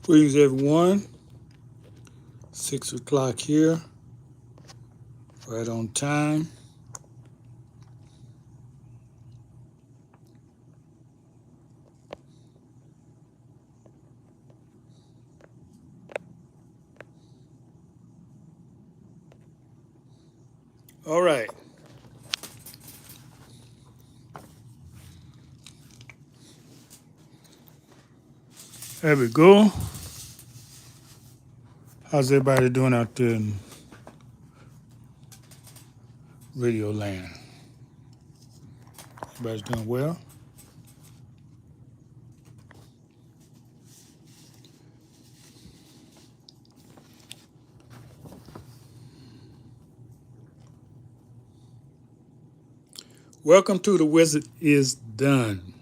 Greetings, everyone. 6 o'clock here, right on time. All right. There we go. How's everybody doing out there in Radio Land? Everybody's doing well? Welcome to The Wizard is Done.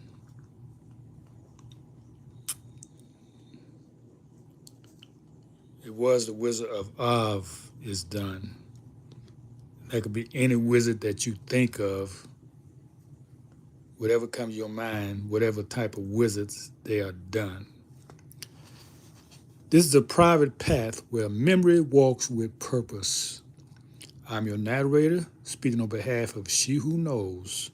It was The Wizard of Oz is done. That could be any wizard that you think of, whatever comes to your mind, whatever type of wizards, they are done. This is a private path where memory walks with purpose. I'm your narrator, speaking on behalf of She Who Knows.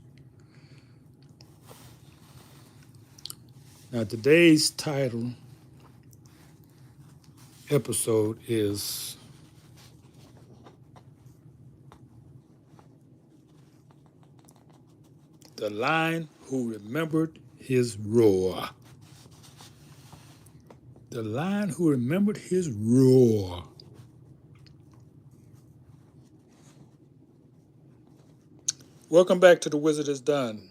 Now, today's title episode is The Lion Who Remembered His Roar. The Lion Who Remembered His Roar. Welcome back to The Wizard is Done,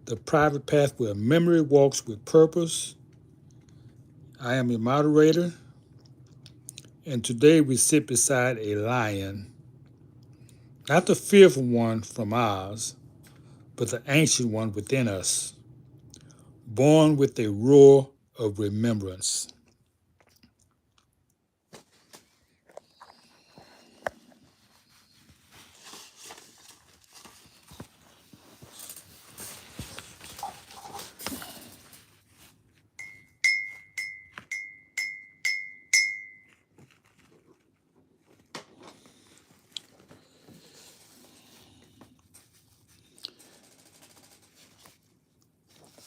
the private path where memory walks with purpose. I am your moderator, and today we sit beside a lion, not the fearful one from Oz, but the ancient one within us, born with a roar of remembrance.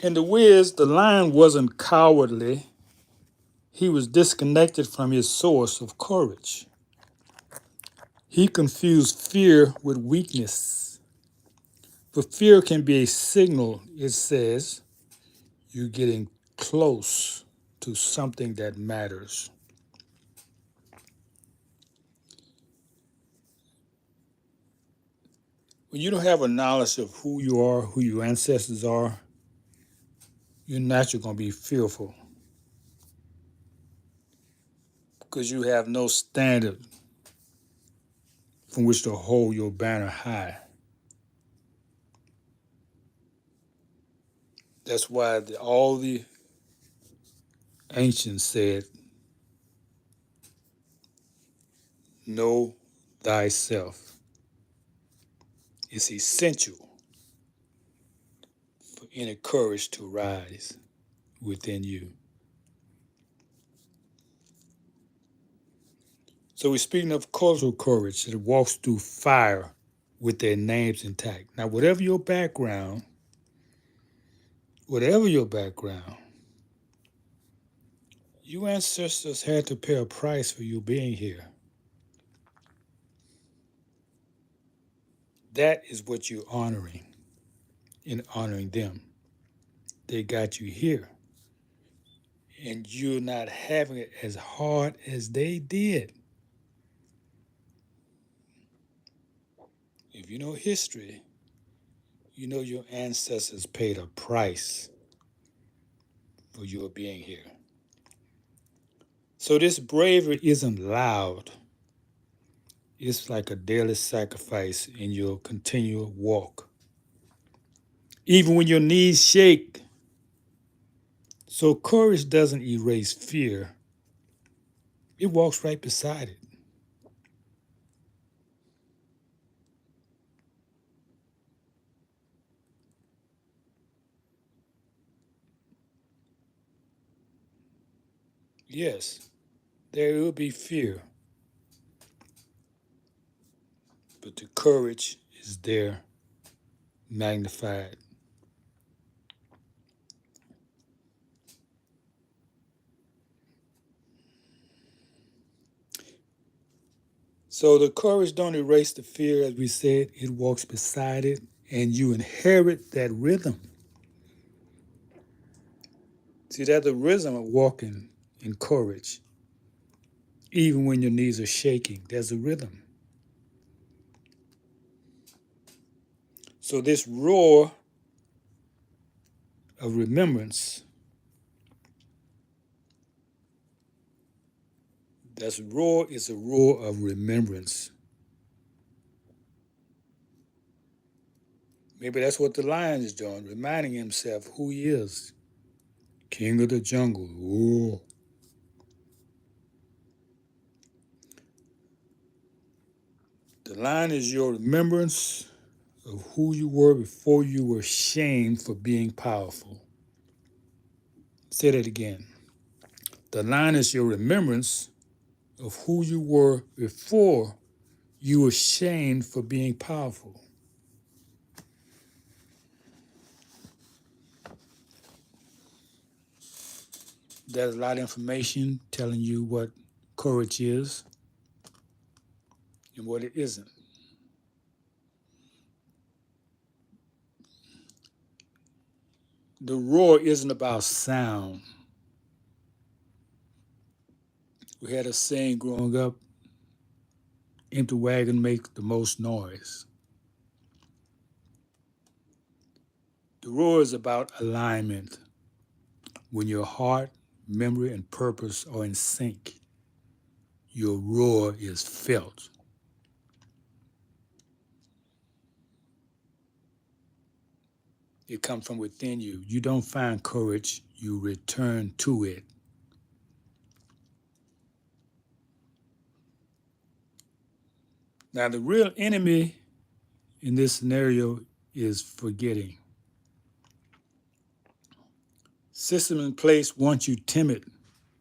In The Wiz, the lion wasn't cowardly. He was disconnected from his source of courage. He confused fear with weakness. But fear can be a signal, it says, you're getting close to something that matters. When you don't have a knowledge of who you are, who your ancestors are, you're naturally going to be fearful because you have no standard from which to hold your banner high. That's why all the ancients said, know thyself. It's essential for any courage to rise within you. So we're speaking of cultural courage that walks through fire with their names intact. Now, whatever your background, your ancestors had to pay a price for you being here. That is what you're honoring in honoring them. They got you here. And you're not having it as hard as they did. If you know history, you know your ancestors paid a price for your being here. So this bravery isn't loud. It's like a daily sacrifice in your continual walk. Even when your knees shake. So courage doesn't erase fear. It walks right beside it. Yes, there will be fear, but the courage is there magnified. So the courage don't erase the fear, as we said, it walks beside it, and you inherit that rhythm. See, that's the rhythm of walking in courage. Even when your knees are shaking, there's a rhythm. So this roar of remembrance, that's roar is a roar of remembrance. Maybe that's what the lion is doing, reminding himself who he is. King of the jungle. Ooh. The lion is your remembrance of who you were before you were shamed for being powerful. Say that again. The lion is your remembrance of who you were before you were shamed for being powerful. There's a lot of information telling you what courage is and what it isn't. The roar isn't about sound. We had a saying growing up, empty wagon makes the most noise. The roar is about alignment. When your heart, memory, and purpose are in sync, your roar is felt. It comes from within you. You don't find courage, you return to it. Now, the real enemy in this scenario is forgetting. System in place want you timid.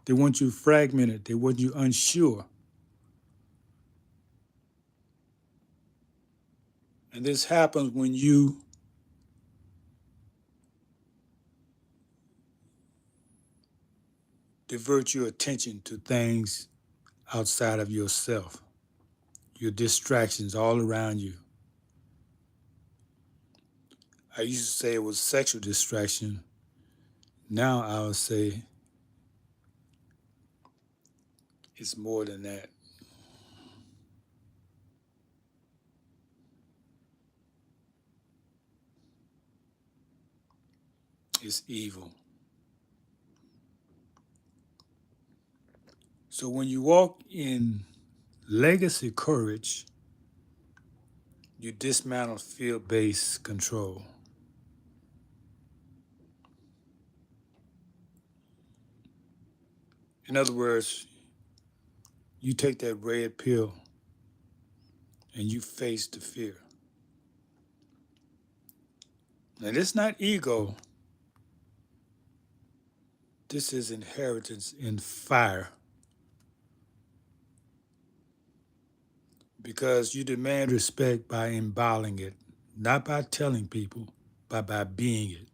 They want you fragmented. They want you unsure. And this happens when you divert your attention to things outside of yourself, your distractions all around you. I used to say it was sexual distraction. Now I would say it's more than that. It's evil. So when you walk in legacy courage, you dismantle fear-based control. In other words, you take that red pill and you face the fear. Now, this is not ego. This is inheritance in fire. Because you demand respect by embodying it, not by telling people, but by being it.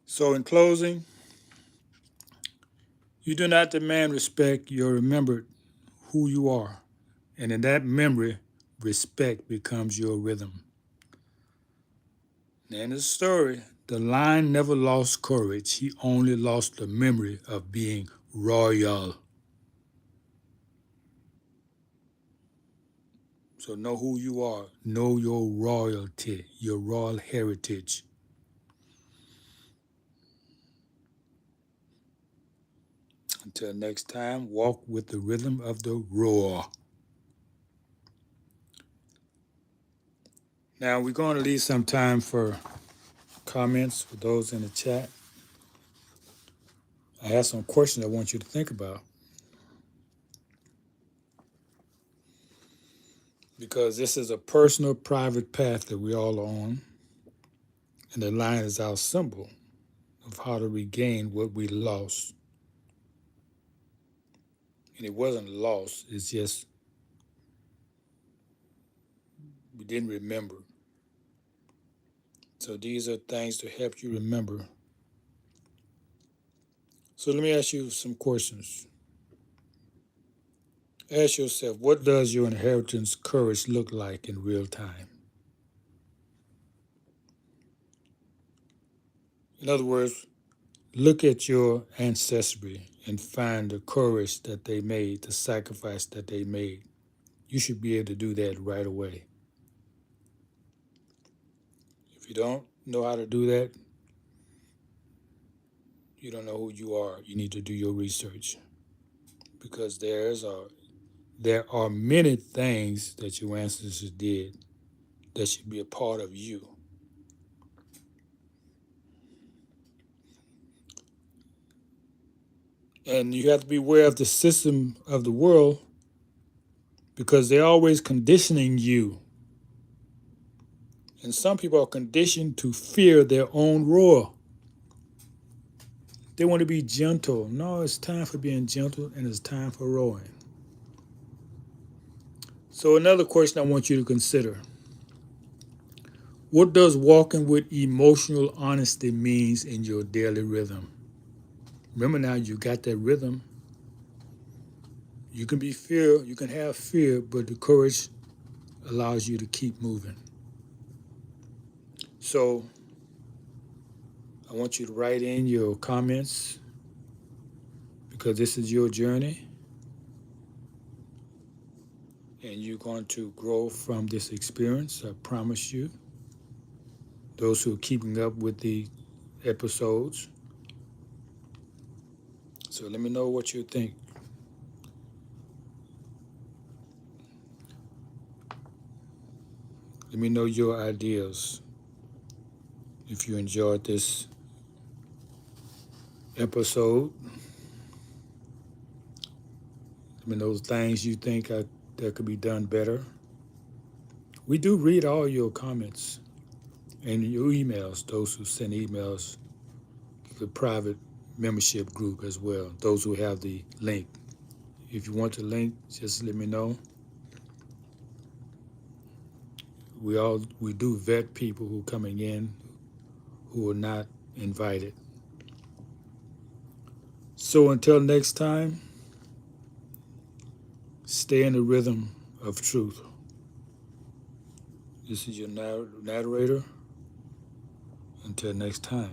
So, in closing, you do not demand respect, you remember who you are. And in that memory, respect becomes your rhythm. And the story, the lion never lost courage, he only lost the memory of being royal. So know who you are, know your royalty, your royal heritage. Until next time, walk with the rhythm of the roar. Now we're going to leave some time for comments for those in the chat. I have some questions I want you to think about. Because this is a personal, private path that we all are on. And the lion is our symbol of how to regain what we lost. And it wasn't lost, it's just we didn't remember. So these are things to help you remember. So let me ask you some questions. Ask yourself, what does your inheritance courage look like in real time? In other words, look at your ancestry and find the courage that they made, the sacrifice that they made. You should be able to do that right away. If you don't know how to do that, you don't know who you are. You need to do your research because there are many things that your ancestors did that should be a part of you. And you have to be aware of the system of the world because they're always conditioning you. And some people are conditioned to fear their own roar. They want to be gentle. No, it's time for being gentle and it's time for roaring. So, another question I want you to consider: what does walking with emotional honesty means in your daily rhythm? Remember now, you got that rhythm. You can have fear, but the courage allows you to keep moving. So, I want you to write in your comments because this is your journey and you're going to grow from this experience. I promise you. Those who are keeping up with the episodes. So let me know what you think. Let me know your ideas. If you enjoyed this episode, let me know things you think that could be done better. We do read all your comments and your emails, those who send emails to the private membership group as well, those who have the link. If you want the link, just let me know. We do vet people who are coming in who are not invited. So until next time, stay in the rhythm of truth. This is your narrator. Until next time.